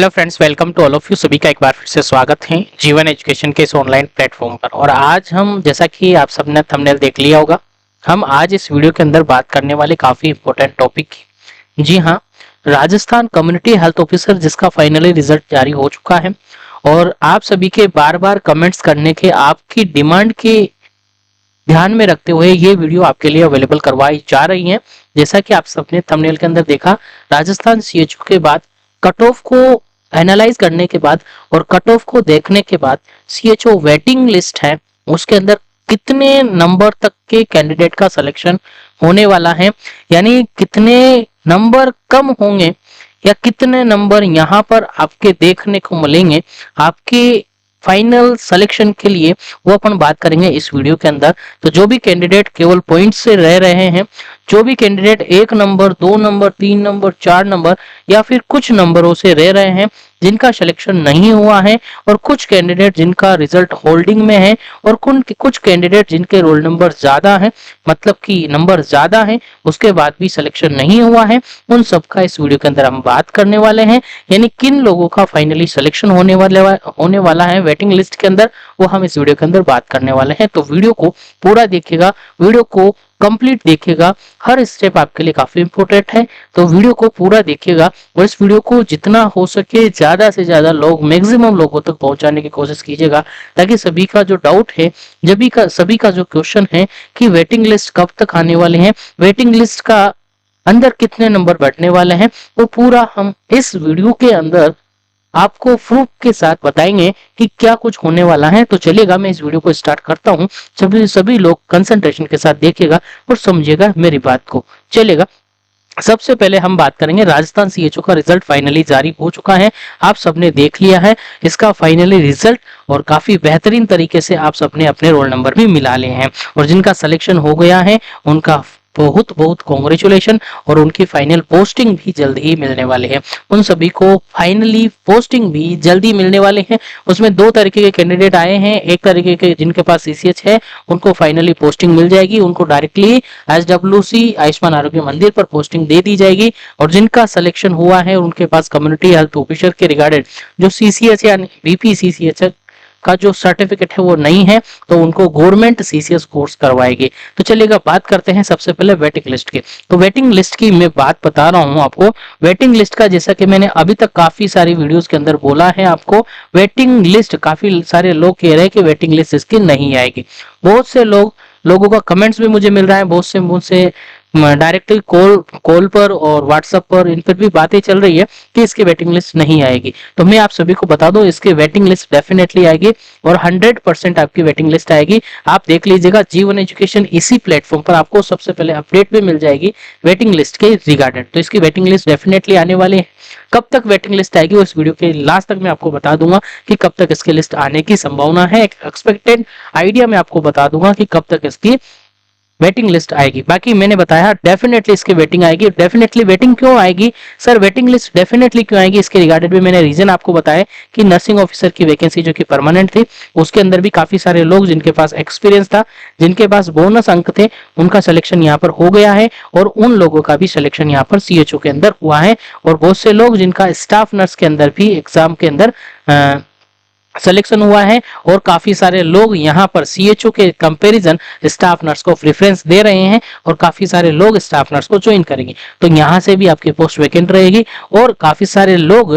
Hello friends, welcome to all of you. सभी का एक बार फिर से स्वागत है जीवन एजुकेशन के इस ऑनलाइन प्लेटफॉर्म पर। और आज हम, जैसा कि आप सबने थंबनेल देख लिया होगा, हम आज इस वीडियो के अंदर बात करने वाले काफी इंपॉर्टेंट टॉपिक की। जी हाँ, राजस्थान कम्युनिटी हेल्थ ऑफिसर जिसका फाइनली रिजल्ट जारी हो चुका है और आप सभी के बार बार कमेंट्स करने के, आपकी डिमांड के ध्यान में रखते हुए ये वीडियो आपके लिए अवेलेबल करवाई जा रही है। जैसा कि आप सबने थंबनेल के अंदर देखा, राजस्थान सीएचओ के बाद कट ऑफ को एनालाइज करने के बाद और कट ऑफ को देखने के बाद सीएचओ वेटिंग लिस्ट है, उसके अंदर कितने नंबर तक के कैंडिडेट का सिलेक्शन होने वाला है, यानी कितने नंबर कम होंगे या कितने नंबर यहाँ पर आपके देखने को मिलेंगे आपके फाइनल सिलेक्शन के लिए, वो अपन बात करेंगे इस वीडियो के अंदर। तो जो भी कैंडिडेट केवल पॉइंट से रह रहे हैं, जो भी candidate 1 number 2 number 3 number 4 number या फिर कुछ नंबरों से रह रहे हैं, जिनका सिलेक्शन नहीं हुआ है, और कुछ कैंडिडेट जिनका रिजल्ट होल्डिंग में है, और कुछ कैंडिडेट जिनके रोल नंबर ज्यादा है, मतलब कि नंबर ज्यादा है, उसके बाद भी सिलेक्शन नहीं हुआ है, उन सबका इस वीडियो के अंदर हम बात करने वाले हैं। यानी किन लोगों का फाइनली सिलेक्शन होने वाला है वेटिंग लिस्ट के अंदर, वो हम इस वीडियो के अंदर बात करने वाले हैं। तो वीडियो को पूरा देखिएगा, वीडियो को कंप्लीट देखिएगा, हर स्टेप आपके लिए काफी इंपॉर्टेंट है। तो वीडियो को पूरा देखिएगा और इस वीडियो को जितना हो सके ज्यादा से ज्यादा लोग, मैक्सिमम लोगों तक पहुंचाने की कोशिश कीजिएगा, ताकि सभी का जो डाउट है, सभी का जो क्वेश्चन है कि वेटिंग लिस्ट कब तक आने वाले हैं, वेटिंग लिस्ट का अंदर कितने नंबर बैठने वाले हैं, वो पूरा हम इस वीडियो के अंदर आपको प्रूफ के साथ बताएंगे कि क्या कुछ होने वाला है। तो चलिएगा, मैं इस वीडियो को स्टार्ट करता हूं। सभी लोग कंसंट्रेशन के साथ देखिएगा और समझिएगा मेरी बात को। चलिएगा, सबसे पहले हम बात करेंगे, राजस्थान सीएचओ का रिजल्ट फाइनली जारी हो चुका है, आप सबने देख लिया है इसका फाइनली रिजल्ट, और काफी बेहतरीन तरीके से आप सबने अपने रोल नंबर भी मिला लिए हैं, और जिनका सिलेक्शन हो गया है उनका बहुत बहुत कॉन्ग्रेचुलेशन, और उनकी फाइनल पोस्टिंग भी जल्द ही मिलने वाले हैं। उन सभी को फाइनली पोस्टिंग भी जल्दी मिलने वाले हैं। उसमें 2 तरीके के कैंडिडेट आए हैं, एक तरीके के जिनके पास सीसीएच है उनको फाइनली पोस्टिंग मिल जाएगी, उनको डायरेक्टली एसडब्ल्यूसी आयुष्मान आरोग्य मंदिर पर पोस्टिंग दे दी जाएगी, और जिनका सिलेक्शन हुआ है उनके पास कम्युनिटी हेल्थ ऑफिसर के रिगार्डेड जो सीसीएच या बीपी सीसीएच का जो सर्टिफिकेट है वो नहीं है, तो उनको गवर्नमेंट सीसीएस कोर्स करवाएगी। तो चलिएगा, बात करते हैं सबसे पहले वेटिंग लिस्ट की। तो वेटिंग लिस्ट की मैं बात बता रहा हूं आपको। वेटिंग लिस्ट का, जैसा कि मैंने अभी तक काफी सारी वीडियोस के अंदर बोला है आपको, वेटिंग लिस्ट, काफी सारे लोग कह रहे हैं कि वेटिंग लिस्ट इसकी नहीं आएगी। बहुत से लोगों का कमेंट्स भी मुझे मिल रहा है, बहुत से मुझसे डायरेक्टली कॉल पर और व्हाट्सएप पर इन पर भी बातें चल रही है कि इसकी वेटिंग लिस्ट नहीं आएगी। तो मैं आप सभी को बता दूं, इसकी वेटिंग लिस्ट डेफिनेटली आएगी और 100% आपकी वेटिंग लिस्ट आएगी। आप देख लीजिएगा, जीवन एजुकेशन इसी प्लेटफॉर्म पर आपको सबसे पहले अपडेट भी मिल जाएगी वेटिंग लिस्ट के रिगार्डेड। तो इसकी वेटिंग लिस्ट डेफिनेटली आने वाली है। कब तक वेटिंग लिस्ट आएगी उस वीडियो के लास्ट तक मैं आपको बता दूंगा कि कब तक इसकी लिस्ट आने की संभावना है। एक एक्सपेक्टेड आइडिया मैं आपको बता दूंगा कि कब तक इसकी वेटिंग लिस्ट आएगी। बाकी मैंने बताया डेफिनेटली इसकी वेटिंग आएगी। डेफिनेटली वेटिंग क्यों आएगी सर, वेटिंग लिस्ट डेफिनेटली क्यों आएगी, इसके रिगार्डेड भी मैंने रीजन आपको बताया कि नर्सिंग ऑफिसर की वैकेंसी जो कि परमानेंट थी, उसके अंदर भी काफी सारे लोग जिनके पास एक्सपीरियंस था, जिनके पास बोनस अंक थे, उनका सिलेक्शन यहाँ पर हो गया है, और उन लोगों का भी सिलेक्शन यहाँ पर सीएचओ के अंदर हुआ है। और बहुत से लोग जिनका स्टाफ नर्स के अंदर भी एग्जाम के अंदर सिलेक्शन हुआ है, और काफी सारे लोग यहाँ पर सीएचओ के कंपैरिजन स्टाफ नर्स को प्रेफरेंस दे रहे हैं, और काफी सारे लोग स्टाफ नर्स को ज्वाइन करेंगे। तो यहाँ से भी आपकी पोस्ट वैकेंट रहेगी, और काफी सारे लोग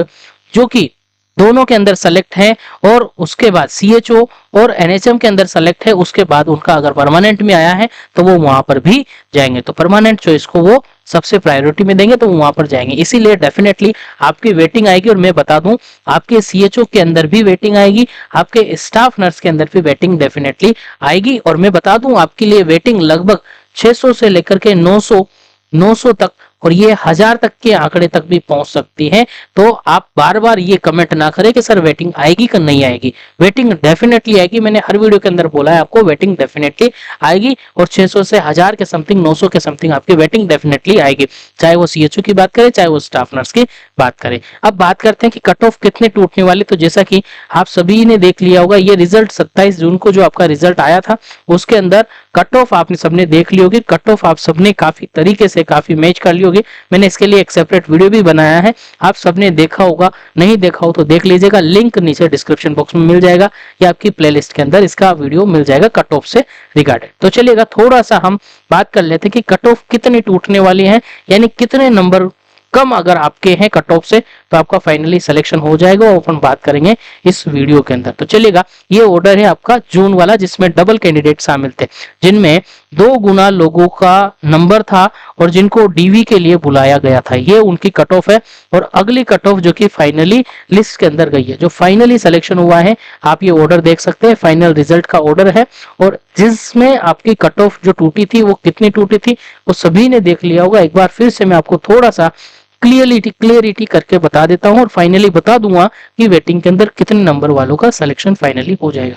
जो कि दोनों के अंदर सेलेक्ट है और उसके बाद सीएचओ और एनएचएम के अंदर सेलेक्ट है, उसके बाद उनका अगर परमानेंट में आया है तो वो वहां पर भी जाएंगे। तो परमानेंट चॉइस को वो सबसे प्रायोरिटी में देंगे, तो वहां पर जाएंगे। इसीलिए डेफिनेटली आपकी वेटिंग आएगी। और मैं बता दूं, आपके सीएचओ के अंदर भी वेटिंग आएगी, आपके स्टाफ नर्स के अंदर भी वेटिंग डेफिनेटली आएगी। और मैं बता दूं, आपके लिए वेटिंग लगभग 600 से लेकर के 900 तक, और ये 1000 तक के आंकड़े तक भी पहुंच सकती है। तो आप बार बार ये कमेंट ना करें कि सर वेटिंग आएगी कि नहीं आएगी। वेटिंग डेफिनेटली आएगी। मैंने हर वीडियो के अंदर बोला है आपको, वेटिंग डेफिनेटली आएगी, और 600 से 1000 के समथिंग, 900 के समथिंग आपकी वेटिंग डेफिनेटली आएगी, चाहे वो सीएचओ की बात करें, चाहे वो स्टाफ नर्स की बात करें। अब बात करते हैं कि कट ऑफ कितने टूटने वाली। तो जैसा कि आप सभी ने देख लिया होगा, ये रिजल्ट 27 जून को जो आपका रिजल्ट आया था, उसके अंदर कट ऑफ आपने सबने देख ली होगी। कट ऑफ आप सबने काफी तरीके से काफी मैच कर ली होगी। होगी। मैंने इसके लिए एक सेपरेट वीडियो भी बनाया है, आप सबने देखा होगा, नहीं देखा हो तो देख लीजिएगा, लिंक नीचे डिस्क्रिप्शन बॉक्स में मिल जाएगा या आपकी प्लेलिस्ट के अंदर इसका वीडियो मिल जाएगा कट ऑफ से रिगार्डेड। तो चलिएगा थोड़ा सा हम बात कर लेते हैं कि कट ऑफ कितनी टूटने वाली है, यानी कितने नंबर कम अगर आपके हैं कट ऑफ से तो आपका फाइनली सिलेक्शन हो जाएगा, और अपन बात करेंगे इस वीडियो के अंदर। तो चलिएगा, ये ऑर्डर है आपका जून वाला जिसमें डबल कैंडिडेट शामिल थे, जिनमें 2 गुना लोगों का नंबर था और जिनको डीवी के लिए बुलाया गया था। ये उनकी कट ऑफ है। और अगली कट ऑफ जो कि फाइनली लिस्ट के अंदर गई है, जो फाइनली सिलेक्शन हुआ है, आप ये ऑर्डर देख सकते हैं, फाइनल रिजल्ट का ऑर्डर है। और जिसमें आपकी कट ऑफ जो टूटी थी वो कितनी टूटी थी वो सभी ने देख लिया होगा। एक बार फिर से मैं आपको थोड़ा सा क्लियरिटी करके बता देता हूं और फाइनली बता दूंगा कि वेटिंग के अंदर कितने नंबर वालों का सिलेक्शन फाइनली हो जाएगा।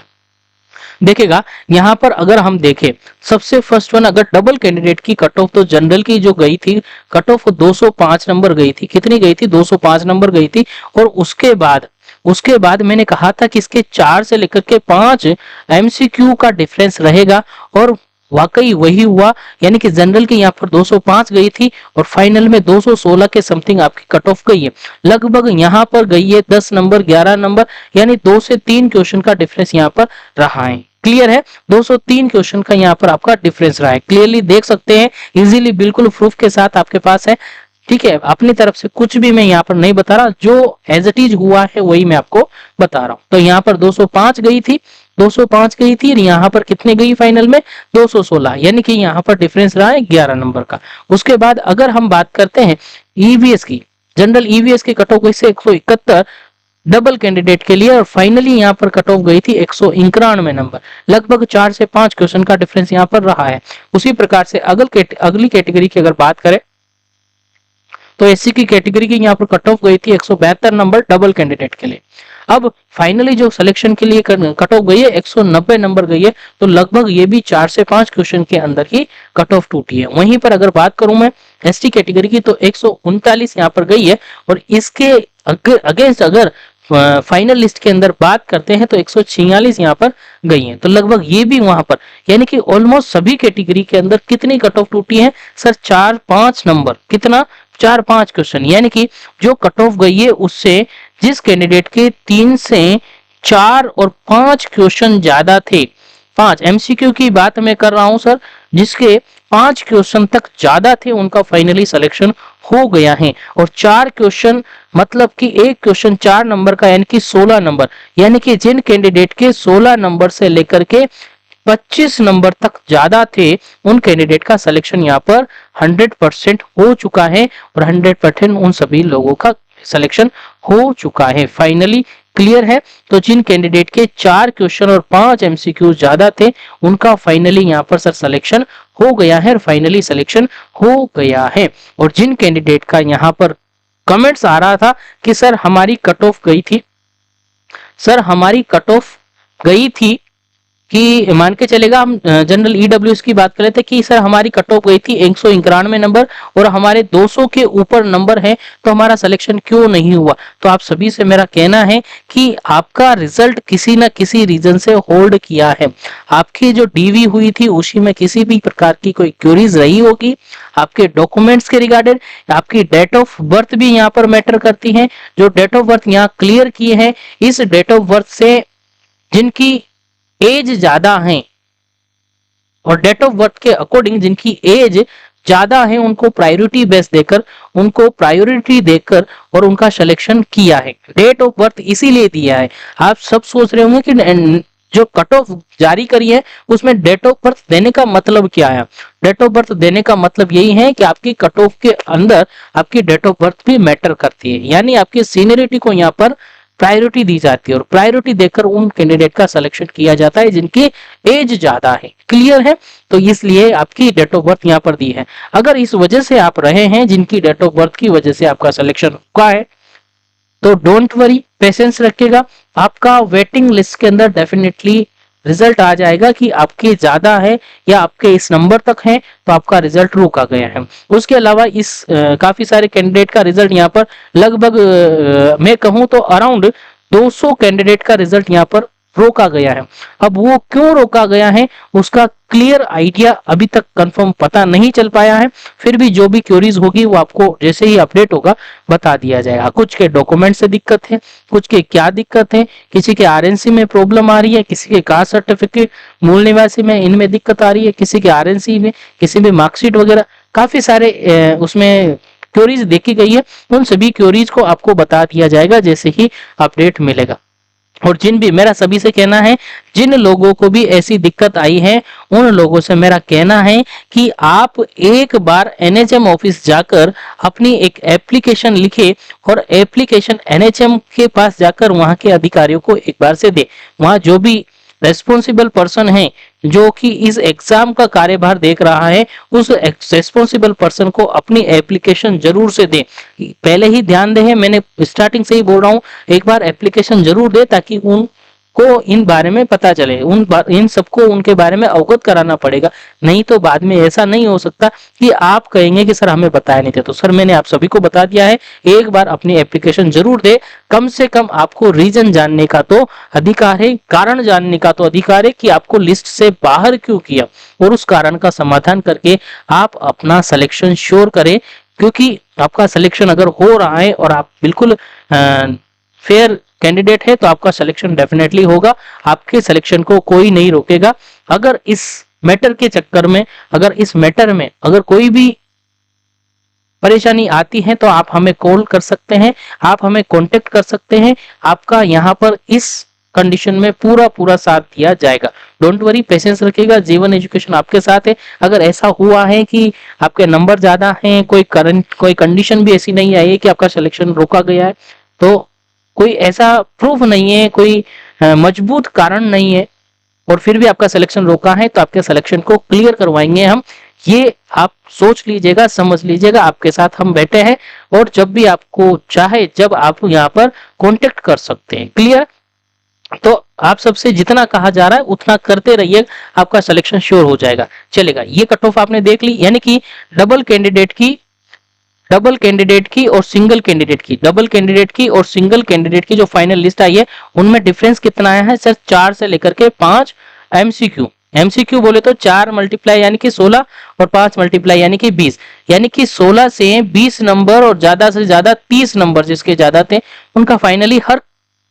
देखेगा यहां पर अगर हम देखें, सबसे फर्स्ट वन अगर डबल कैंडिडेट की कट ऑफ, तो जनरल की जो गई थी कट ऑफ 205 नंबर गई थी। कितनी गई थी? 205 नंबर गई थी। और उसके बाद मैंने कहा था कि इसके 4 से लेकर के 5 एमसीक्यू का डिफरेंस रहेगा, और वाकई वही हुआ। यानी कि जनरल की यहाँ पर 205 गई थी और फाइनल में 216 के समथिंग आपकी कट ऑफ गई है। लगभग यहाँ पर गई है 10 नंबर 11 नंबर, यानी 2 से 3 क्वेश्चन का डिफरेंस यहाँ पर रहा है। क्लियर है? 203 क्वेश्चन का यहाँ पर आपका डिफरेंस रहा है। क्लियरली देख सकते हैं, इजीली बिल्कुल प्रूफ के साथ आपके पास है। ठीक है, अपनी तरफ से कुछ भी मैं यहाँ पर नहीं बता रहा, जो एज इट इज हुआ है वही मैं आपको बता रहा हूँ। तो यहाँ पर 205 गई थी, 205 गई थी, और यहाँ पर कितने गई फाइनल में? 216, यानी कि यहाँ पर डिफरेंस रहा है 11 नंबर का। उसके बाद अगर हम बात करते हैं ईवीएस की, जनरल ईवीएस की कट ऑफ गई से 171 डबल कैंडिडेट के लिए, और फाइनली यहाँ पर कट ऑफ गई थी 191 नंबर। लगभग 4 से 5 क्वेश्चन का डिफरेंस यहाँ पर रहा है। उसी प्रकार से अगली कैटेगरी की अगर बात करें तो एससी की कैटेगरी की यहाँ पर कट ऑफ गई थी 172 नंबर डबल कैंडिडेट के लिए। अब फाइनली जो सिलेक्शन के लिए कट ऑफ गई है 190 नंबर गई है, तो लगभग ये भी 4 से 5 क्वेश्चन के अंदर ही कट ऑफ टूटी है। वहीं पर अगर बात करूं मैं एसटी कैटेगरी की तो 139 यहाँ पर गई है, और इसके अगेंस्ट अगर फाइनल लिस्ट के अंदर बात करते हैं तो 146 यहाँ पर गई हैं। तो लगभग ये भी वहां पर, यानी कि ऑलमोस्ट सभी कैटेगरी के अंदर कितनी कट ऑफ टूटी है सर? 4-5 नंबर। कितना? 4-5 क्वेश्चन, यानी कि जो कट ऑफ गई है उससे जिस कैंडिडेट के 3 से 4 और 5 क्वेश्चन ज्यादा थे, 5 एमसीक्यू की बात मैं कर रहा हूं सर, जिसके 5 क्वेश्चन तक ज्यादा थे उनका फाइनली सिलेक्शन हो गया है। और 4 क्वेश्चन मतलब कि एक क्वेश्चन 4 नंबर का, यानी कि 16 नंबर, यानी कि जिन कैंडिडेट के 16 नंबर से लेकर के 25 नंबर तक ज्यादा थे उन कैंडिडेट का सिलेक्शन यहाँ पर 100% हो चुका है, और 100% उन सभी लोगों का सिलेक्शन हो चुका है फाइनली। क्लियर है? तो जिन कैंडिडेट के 4 क्वेश्चन और 5 एमसीक्यू ज्यादा थे उनका फाइनली यहाँ पर सर सिलेक्शन हो गया है, और फाइनली सिलेक्शन हो गया है। और जिन कैंडिडेट का यहाँ पर कमेंट्स आ रहा था कि सर हमारी कट ऑफ गई थी, सर हमारी कट ऑफ गई थी कि मान के चलेगा, हम जनरल ईडब्ल्यूएस की बात कर रहे थे कि सर हमारी कट ऑफ गई थी 191 नंबर और हमारे 200 के ऊपर नंबर है, तो हमारा सिलेक्शन क्यों नहीं हुआ? तो आप सभी से मेरा कहना है कि आपका रिजल्ट किसी न किसी रीजन से होल्ड किया है। आपकी जो डीवी हुई थी उसी में किसी भी प्रकार की कोई क्यूरीज रही होगी, आपके डॉक्यूमेंट्स के रिगार्डेड, आपकी डेट ऑफ बर्थ भी यहाँ पर मैटर करती है। जो डेट ऑफ बर्थ यहाँ क्लियर किए हैं, इस डेट ऑफ बर्थ से जिनकी एज ज्यादा है और डेट ऑफ बर्थ के अकॉर्डिंग जिनकी एज ज्यादा है उनको प्रायोरिटी बेस देकर, उनको प्रायोरिटी देकर और उनका सिलेक्शन किया है। डेट ऑफ बर्थ इसीलिए दिया है। आप सब सोच रहे होंगे कि जो कट ऑफ जारी करी है उसमें डेट ऑफ बर्थ देने का मतलब क्या है? डेट ऑफ बर्थ देने का मतलब यही है कि आपकी कट ऑफ के अंदर आपकी डेट ऑफ बर्थ भी मैटर करती है, यानी आपकी सीनियरिटी को यहाँ पर प्रायोरिटी दी जाती है और प्रायोरिटी देकर उन कैंडिडेट का सिलेक्शन किया जाता है जिनकी एज ज्यादा है। क्लियर है? तो इसलिए आपकी डेट ऑफ बर्थ यहाँ पर दी है। अगर इस वजह से आप रहे हैं जिनकी डेट ऑफ बर्थ की वजह से आपका सिलेक्शन हुआ है तो डोंट वरी, पेशेंस रखिएगा, आपका वेटिंग लिस्ट के अंदर डेफिनेटली रिजल्ट आ जाएगा कि आपके ज्यादा है या आपके इस नंबर तक है तो आपका रिजल्ट रोका गया है। उसके अलावा इस काफी सारे कैंडिडेट का रिजल्ट यहाँ पर लगभग मैं कहूं तो अराउंड 200 कैंडिडेट का रिजल्ट यहाँ पर रोका गया है। अब वो क्यों रोका गया है उसका क्लियर आइडिया अभी तक कंफर्म पता नहीं चल पाया है, फिर भी जो भी क्वेरीज होगी वो आपको जैसे ही अपडेट होगा बता दिया जाएगा। कुछ के डॉक्यूमेंट से दिक्कत है, कुछ के क्या दिक्कत है, किसी के आरएनसी में प्रॉब्लम आ रही है, किसी के कास्ट सर्टिफिकेट, मूल निवासी में इनमें दिक्कत आ रही है, किसी के आरएनसी में, किसी में मार्कशीट वगैरह, काफी सारे उसमें क्वेरीज देखी गई है। उन सभी क्वेरीज को आपको बता दिया जाएगा जैसे ही अपडेट मिलेगा। और जिन भी, मेरा सभी से कहना है, जिन लोगों को भी ऐसी दिक्कत आई है उन लोगों से मेरा कहना है कि आप एक बार एनएचएम ऑफिस जाकर अपनी एक एप्लीकेशन लिखे और एप्लीकेशन एनएचएम के पास जाकर वहां के अधिकारियों को एक बार से दे। वहां जो भी रेस्पॉन्सिबल पर्सन है जो कि इस एग्जाम का कार्यभार देख रहा है, उस रेस्पॉन्सिबल पर्सन को अपनी एप्लीकेशन जरूर से दे। पहले ही ध्यान दे, मैंने स्टार्टिंग से ही बोल रहा हूं, एक बार एप्लीकेशन जरूर दे ताकि उनको इन बारे में पता चले, इन सबको उनके बारे में अवगत कराना पड़ेगा। नहीं तो बाद में ऐसा नहीं हो सकता कि आप कहेंगे कि सर हमें बताया नहीं था। तो सर मैंने आप सभी को बता दिया है, एक बार अपनी एप्लीकेशन जरूर दे। कम से कम आपको रीजन जानने का तो अधिकार है, कारण जानने का तो अधिकार है कि आपको लिस्ट से बाहर क्यों किया, और उस कारण का समाधान करके आप अपना सिलेक्शन श्योर करें। क्योंकि आपका सिलेक्शन अगर हो रहा है और आप बिल्कुल फेयर कैंडिडेट है तो आपका सिलेक्शन डेफिनेटली होगा, आपके सिलेक्शन को कोई नहीं रोकेगा। अगर इस मैटर के चक्कर में, अगर इस मैटर में अगर कोई भी परेशानी आती है तो आप हमें कॉल कर सकते हैं, आप हमें कांटेक्ट कर सकते हैं। आपका यहाँ पर इस कंडीशन में पूरा साथ दिया जाएगा। डोंट वरी, पेशेंस रखिएगा, जीवन एजुकेशन आपके साथ है। अगर ऐसा हुआ है कि आपके नंबर ज्यादा हैं, कोई कंडीशन भी ऐसी नहीं आई है कि आपका सिलेक्शन रोका गया है, तो कोई ऐसा प्रूफ नहीं है, कोई मजबूत कारण नहीं है और फिर भी आपका सिलेक्शन रोका है, तो आपके सिलेक्शन को क्लियर करवाएंगे हम। ये आप सोच लीजिएगा, समझ लीजिएगा, आपके साथ हम बैठे हैं और जब भी आपको चाहे जब आप यहाँ पर कांटेक्ट कर सकते हैं। क्लियर? तो आप सबसे जितना कहा जा रहा है उतना करते रहिए, आपका सिलेक्शन श्योर हो जाएगा। चलेगा, ये कट ऑफ आपने देख ली, यानी कि डबल कैंडिडेट की और सिंगल कैंडिडेट की, डबल कैंडिडेट की और सिंगल कैंडिडेट की जो फाइनल लिस्ट आई है उनमें डिफरेंस कितना आया है सर? 4 से लेकर के 5 एमसीक्यू बोले तो 4 मल्टीप्लाई यानी कि 16 और 5 मल्टीप्लाई यानी कि 20, यानी कि 16 से 20 नंबर और ज्यादा से ज्यादा 30 नंबर जिसके ज्यादा थे उनका फाइनली हर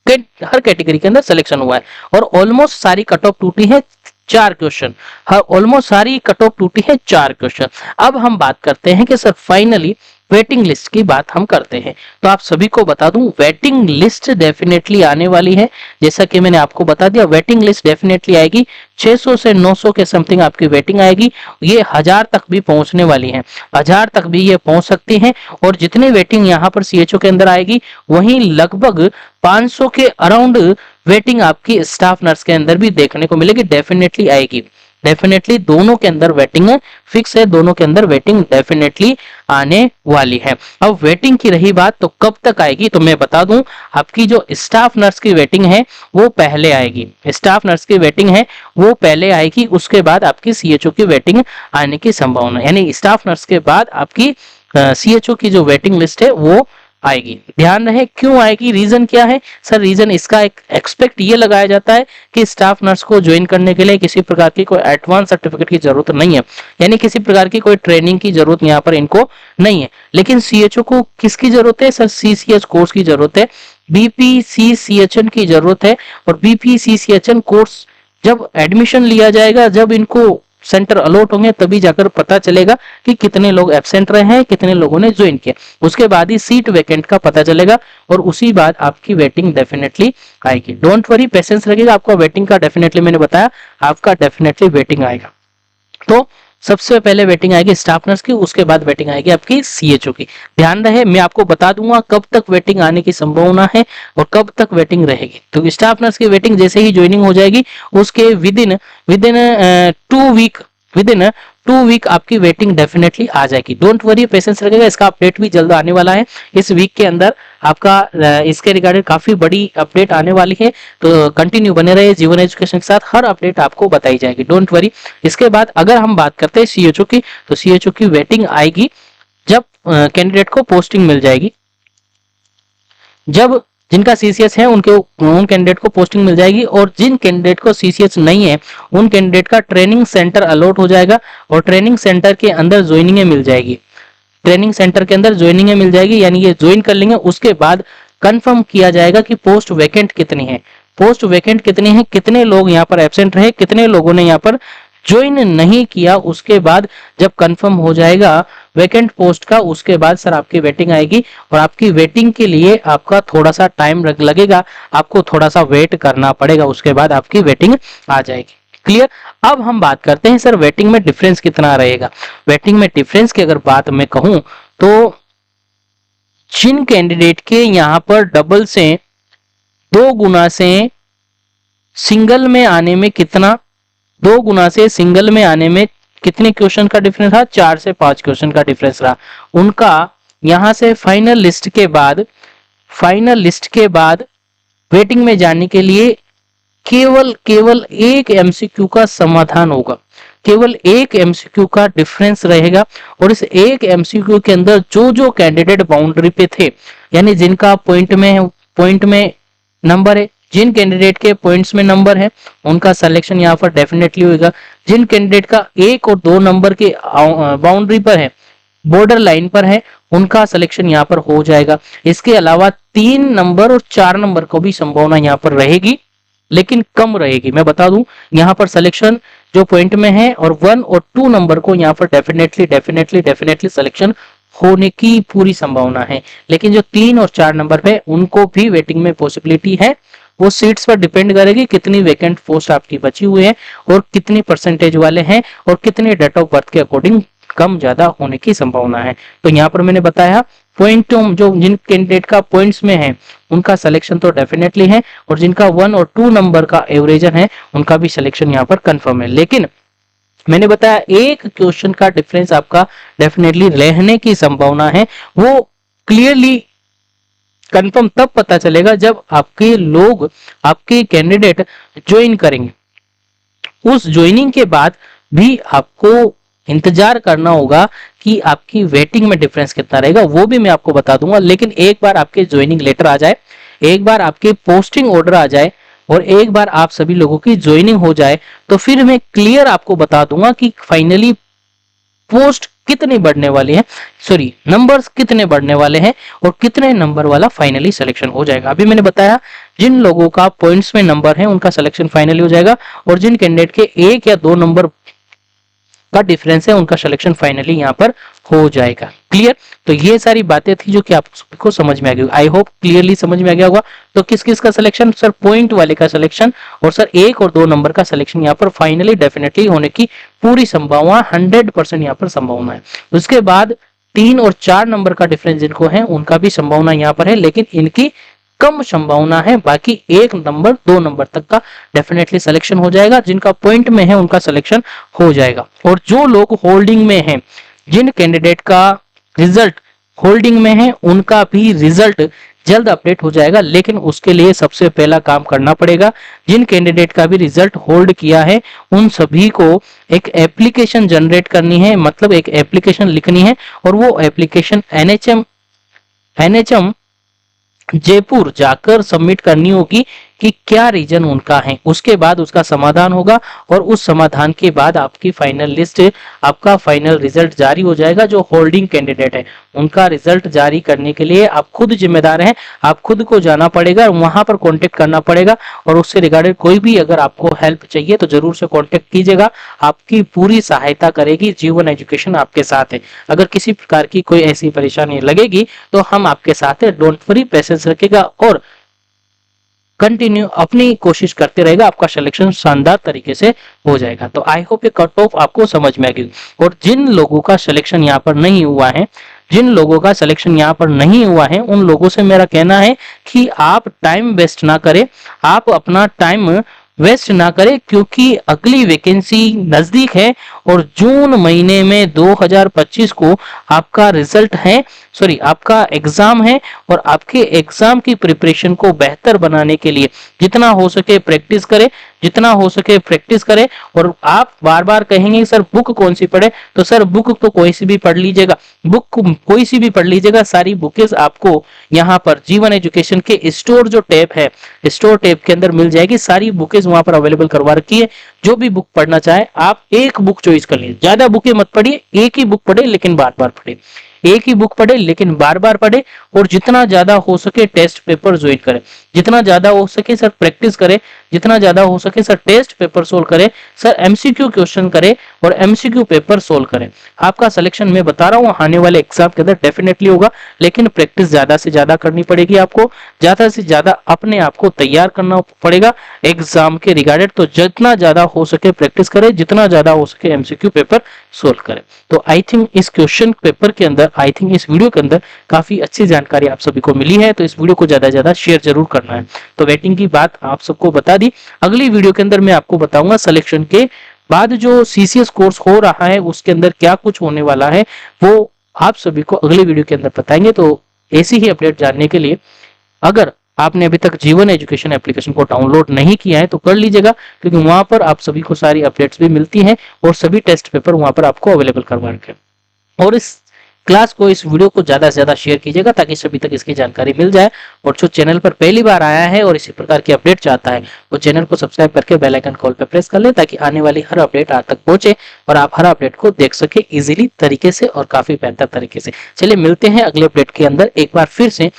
कैटेगरी के अंदर सिलेक्शन हुआ है। और ऑलमोस्ट सारी कट ऑफ टूटी है 4 क्वेश्चन, ऑलमोस्ट सारी कट ऑफ टूटी है 4 क्वेश्चन। अब हम बात करते हैं कि सर फाइनली वेटिंग लिस्ट की बात हम करते हैं। तो आप सभी को बता दूं, वेटिंग लिस्ट डेफिनेटली आने वाली है। जैसा कि मैंने आपको बता दिया, वेटिंग लिस्ट डेफिनेटली आएगी। 600 से 900 के समथिंग आपकी वेटिंग आएगी। ये 1000 तक भी पहुंचने वाली है, 1000 तक भी ये पहुंच सकती है। और जितनी वेटिंग यहाँ पर सीएचओ के अंदर आएगी वहीं लगभग 500 के अराउंड वेटिंग आपकी स्टाफ नर्स के अंदर भी देखने को मिलेगी, डेफिनेटली आएगी। डेफिनेटली दोनों के अंदर वेटिंग फिक्स है, दोनों के अंदर वेटिंग डेफिनेटली आने वाली है। अब वेटिंग की रही बात तो कब तक आएगी, तो मैं बता दूं, आपकी जो स्टाफ नर्स की वेटिंग है वो पहले आएगी। स्टाफ नर्स की वेटिंग है वो पहले आएगी, उसके बाद आपकी सीएचओ की वेटिंग आने की संभावना, यानी स्टाफ नर्स के बाद आपकी सीएचओ की जो वेटिंग लिस्ट है वो आएगी। ध्यान रहे क्यों आएगी, रीजन क्या है सर? रीजन इसका एक एक्सपेक्ट ये लगाया जाता है कि स्टाफ नर्स को ज्वाइन करने के लिए किसी प्रकार की कोई एडवांस सर्टिफिकेट की जरूरत नहीं है, यानी किसी प्रकार की कोई ट्रेनिंग की जरूरत यहाँ पर इनको नहीं है। लेकिन सीएचओ को किसकी जरूरत है सर? सीसीएच कोर्स की जरूरत है, बीपीसीसीएचएन की जरूरत है। और बीपीसीसीएचएन कोर्स जब एडमिशन लिया जाएगा, जब इनको सेंटर अलॉट होंगे, तभी जाकर पता चलेगा कि कितने लोग एब्सेंट रहे हैं, कितने लोगों ने ज्वाइन किया। उसके बाद ही सीट वैकेंट का पता चलेगा और उसी बाद आपकी वेटिंग डेफिनेटली आएगी। डोंट वरी, पेशेंस रखिएगा, आपका वेटिंग का डेफिनेटली मैंने बताया, आपका डेफिनेटली वेटिंग आएगा। तो सबसे पहले वेटिंग आएगी स्टाफ नर्स की, उसके बाद वेटिंग आएगी आपकी सीएचओ की। ध्यान रहे, मैं आपको बता दूंगा कब तक वेटिंग आने की संभावना है और कब तक वेटिंग रहेगी। तो स्टाफ नर्स की वेटिंग जैसे ही ज्वाइनिंग हो जाएगी उसके विदिन 2 वीक आपकी वेटिंग डेफिनेटली आ जाएगी। डोंट वरी, पेशेंस रखिएगा, इसका अपडेट भी जल्द आने वाला है। इस वीक के अंदर आपका इसके रिगार्डिंग काफी बड़ी अपडेट आने वाली है, तो कंटिन्यू बने रहिए जीवन एजुकेशन के साथ, हर अपडेट आपको बताई जाएगी। Don't worry. इसके बाद अगर हम बात करते हैं सीएचओ की, तो सीएचओ की वेटिंग आएगी जब कैंडिडेट को पोस्टिंग मिल जाएगी। जब जिनका सीसीएस है उन कैंडिडेट को पोस्टिंग मिल जाएगी, और जिन कैंडिडेट को सीसीएस नहीं है उन कैंडिडेट का ट्रेनिंग सेंटर अलॉट हो जाएगा और ट्रेनिंग सेंटर के अंदर ज्वाइनिंग मिल जाएगी। ट्रेनिंग सेंटर के अंदर ज्वाइनिंग मिल जाएगी, यानी ये ज्वाइन कर लेंगे। उसके बाद कंफर्म किया जाएगा कि पोस्ट वैकेंट कितनी है, पोस्ट वैकेंट कितनी है, कितने लोग यहाँ पर एब्सेंट रहे, कितने लोगों ने यहाँ पर ज्वाइन नहीं किया। उसके बाद जब कंफर्म हो जाएगा वैकेंट पोस्ट का, उसके बाद सर आपकी वेटिंग आएगी, और आपकी वेटिंग के लिए आपका थोड़ा सा टाइम लगेगा, आपको थोड़ा सा वेट करना पड़ेगा, उसके बाद आपकी वेटिंग आ जाएगी। क्लियर। अब हम बात करते हैं सर वेटिंग में डिफरेंस कितना रहेगा। वेटिंग में डिफरेंस की अगर बात मैं कहूं तो जिन कैंडिडेट के यहां पर डबल से 2 गुना से सिंगल में आने में कितना, 2 गुना से सिंगल में आने में कितने क्वेश्चन का डिफरेंस रहा, 4 से 5 क्वेश्चन का डिफरेंस रहा। उनका यहां से फाइनल लिस्ट के बाद वेटिंग में जाने के लिए केवल एक एमसीक्यू का समाधान होगा, केवल एक एमसीक्यू का डिफरेंस रहेगा। और इस एक एमसीक्यू के अंदर जो कैंडिडेट बाउंड्री पे थे, यानी जिनका पॉइंट में नंबर है, जिन कैंडिडेट के पॉइंट्स में नंबर है उनका सिलेक्शन यहाँ पर डेफिनेटली होगा। जिन कैंडिडेट का 1 और 2 नंबर के बाउंड्री पर है, बॉर्डर लाइन पर है, उनका सिलेक्शन यहाँ पर हो जाएगा। इसके अलावा 3 नंबर और 4 नंबर को भी संभावना यहाँ पर रहेगी, लेकिन कम रहेगी। मैं बता दूं यहाँ पर सिलेक्शन जो पॉइंट में है और 1 और 2 नंबर को यहाँ पर डेफिनेटली सिलेक्शन होने की पूरी संभावना है। लेकिन जो 3 और 4 नंबर पे उनको भी वेटिंग में पॉसिबिलिटी है। वो सीट्स पर डिपेंड करेगी कितनी वैकेंट पोस्ट आपकी बची हुई है और कितनी परसेंटेज वाले हैं और कितने डेट ऑफ बर्थ के अकॉर्डिंग कम ज्यादा होने की संभावना है। तो यहाँ पर मैंने बताया पॉइंट जो जिन कैंडिडेट का पॉइंट्स में है उनका सिलेक्शन तो डेफिनेटली है, और जिनका 1 और 2 नंबर का एवरेजन है उनका भी सिलेक्शन यहाँ पर कंफर्म है। लेकिन मैंने बताया एक क्वेश्चन का डिफरेंस आपका डेफिनेटली रहने की संभावना है। वो क्लियरली कंफर्म तब पता चलेगा जब आपके कैंडिडेट ज्वाइन करेंगे। उस ज्वाइनिंग के बाद भी आपको इंतजार करना होगा कि आपकी वेटिंग में डिफरेंस कितना रहेगा, वो भी मैं आपको बता दूंगा। लेकिन एक बार आपके ज्वाइनिंग लेटर आ जाए, एक बार आपके पोस्टिंग ऑर्डर आ जाए और एक बार आप सभी लोगों की ज्वाइनिंग हो जाए, तो फिर मैं क्लियर आपको बता दूंगा कि फाइनली पोस्ट कितनी बढ़ने वाली है, सॉरी नंबर्स कितने बढ़ने वाले हैं और कितने नंबर वाला फाइनली सिलेक्शन हो जाएगा। अभी मैंने बताया जिन लोगों का पॉइंट्स में नंबर है उनका सिलेक्शन फाइनली हो जाएगा, और जिन कैंडिडेट के 1 या 2 नंबर का डिफरेंस है उनका सिलेक्शन फाइनली यहाँ पर हो जाएगा। क्लियर। तो ये सारी बातें थी जो कि आपको समझ में आ गई। आई होप क्लियरली समझ में आ गया होगा। तो किस किस का सिलेक्शन, सर पॉइंट वाले का सिलेक्शन और सर 1 और 2 नंबर का सिलेक्शन यहाँ पर फाइनली डेफिनेटली होने की पूरी संभावना 100% यहाँ पर संभावना है। उसके बाद 3 और 4 नंबर का डिफरेंस जिनको है उनका भी संभावना यहाँ पर है, लेकिन इनकी कम संभावना है। बाकी 1 नंबर 2 नंबर तक का डेफिनेटली सिलेक्शन हो जाएगा। जिनका पॉइंट में है उनका सिलेक्शन हो जाएगा। और जो लोग होल्डिंग में हैं, जिन कैंडिडेट का रिजल्ट होल्डिंग में है उनका भी रिजल्ट जल्द अपडेट हो जाएगा। लेकिन उसके लिए सबसे पहला काम करना पड़ेगा, जिन कैंडिडेट का भी रिजल्ट होल्ड किया है उन सभी को एक एप्लीकेशन जनरेट करनी है, मतलब एक एप्लीकेशन लिखनी है, और वो एप्लीकेशन एनएचएम जयपुर जाकर सबमिट करनी होगी कि क्या रीजन उनका है। उसके बाद उसका समाधान होगा और उस समाधान के बाद आपकी फाइनल लिस्ट, आपका फाइनल रिजल्ट जारी हो जाएगा। जो होल्डिंग कैंडिडेट है उनका रिजल्ट जारी करने के लिए आप खुद जिम्मेदार हैं। आप खुद को जाना पड़ेगा, वहां पर कांटेक्ट करना पड़ेगा, और उससे रिगार्डेड कोई भी अगर आपको हेल्प चाहिए तो जरूर से कांटेक्ट कीजिएगा। आपकी पूरी सहायता करेगी जीवन एजुकेशन, आपके साथ है। अगर किसी प्रकार की कोई ऐसी परेशानी लगेगी तो हम आपके साथ है। डोंट वरी, पेशेंस रखिएगा और कंटिन्यू अपनी कोशिश करते रहेगा, आपका सिलेक्शन शानदार तरीके से हो जाएगा। तो आई होप ये कट ऑफ आपको समझ में आ गई। और जिन लोगों का सिलेक्शन यहाँ पर नहीं हुआ है, जिन लोगों का सिलेक्शन यहाँ पर नहीं हुआ है उन लोगों से मेरा कहना है कि आप टाइम वेस्ट ना करें, आप अपना टाइम वेस्ट ना करें, क्योंकि अगली वैकेंसी नजदीक है और जून महीने में 2025 को आपका रिजल्ट है, सॉरी आपका एग्जाम है। और आपके एग्जाम की प्रिपरेशन को बेहतर बनाने के लिए जितना हो सके प्रैक्टिस करें, जितना हो सके प्रैक्टिस करें। और आप बार बार कहेंगे सर बुक कौन सी पढ़े, तो सर बुक तो कोई सी भी पढ़ लीजिएगा, बुक कोई सी भी पढ़ लीजिएगा। सारी बुकें आपको यहाँ पर जीवन एजुकेशन के स्टोर जो टैब है, स्टोर टैब के अंदर मिल जाएगी। सारी बुकें वहां पर अवेलेबल करवा रखी है। जो भी बुक पढ़ना चाहे आप एक बुक चॉइस कर लीजिए, ज्यादा बुकें मत पढ़िए, एक ही बुक पढ़े लेकिन बार बार पढ़े, एक ही बुक पढ़े लेकिन बार बार पढ़े। और जितना ज्यादा हो सके टेस्ट पेपर ज्वाइन करें, जितना ज्यादा हो सके सर प्रैक्टिस करें, जितना ज्यादा हो सके सर टेस्ट पेपर सोल्व करें, सर एमसीक्यू क्वेश्चन करें और एमसीक्यू पेपर सोल्व करें। आपका सिलेक्शन मैं बता रहा हूं आने वाले एग्जाम के अंदर डेफिनेटली होगा, लेकिन प्रैक्टिस ज्यादा से ज्यादा करनी पड़ेगी आपको, ज्यादा से ज्यादा अपने आप को तैयार करना पड़ेगा एग्जाम के रिगार्डेड। तो जितना ज्यादा हो सके प्रैक्टिस करें, जितना ज्यादा हो सके एमसीक्यू पेपर सोल्व करें। तो आई थिंक इस क्वेश्चन पेपर के अंदर, आई थिंक इस वीडियो के अंदर काफी अच्छी जानकारी आप सभी को मिली है। तो इस वीडियो को ज्यादा से ज्यादा शेयर जरूर करना है। तो वेटिंग की बात आप सबको बता दी। अगली वीडियो के अंदर मैं आपको बताऊंगा सिलेक्शन के बाद जो सीसीएस कोर्स हो रहा है उसके अंदर क्या कुछ होने वाला है, वो आप सभी को अगली वीडियो के अंदर बताएंगे। तो ऐसी ही अपडेट जानने के लिए अगर आपने अभी तक जीवन एजुकेशन एप्लीकेशन को डाउनलोड नहीं किया है तो कर लीजिएगा, क्योंकि वहां पर आप सभी को सारी अपडेट्स भी मिलती हैं और सभी टेस्ट पेपर वहां पर आपको अवेलेबल करवा रखे हैं। और इस क्लास को, इस वीडियो को ज्यादा से ज्यादा शेयर कीजिएगा ताकि सभी तक इसकी जानकारी मिल जाए। और जो चैनल पर पहली बार आया है और इसी प्रकार की अपडेट चाहता है वो चैनल को सब्सक्राइब करके बेल आइकन कॉल पे प्रेस कर ले, ताकि आने वाली हर अपडेट आप तक पहुंचे और आप हर अपडेट को देख सके इजीली तरीके से और काफी बेहतर तरीके से। चलिए मिलते हैं अगले अपडेट के अंदर। एक बार फिर से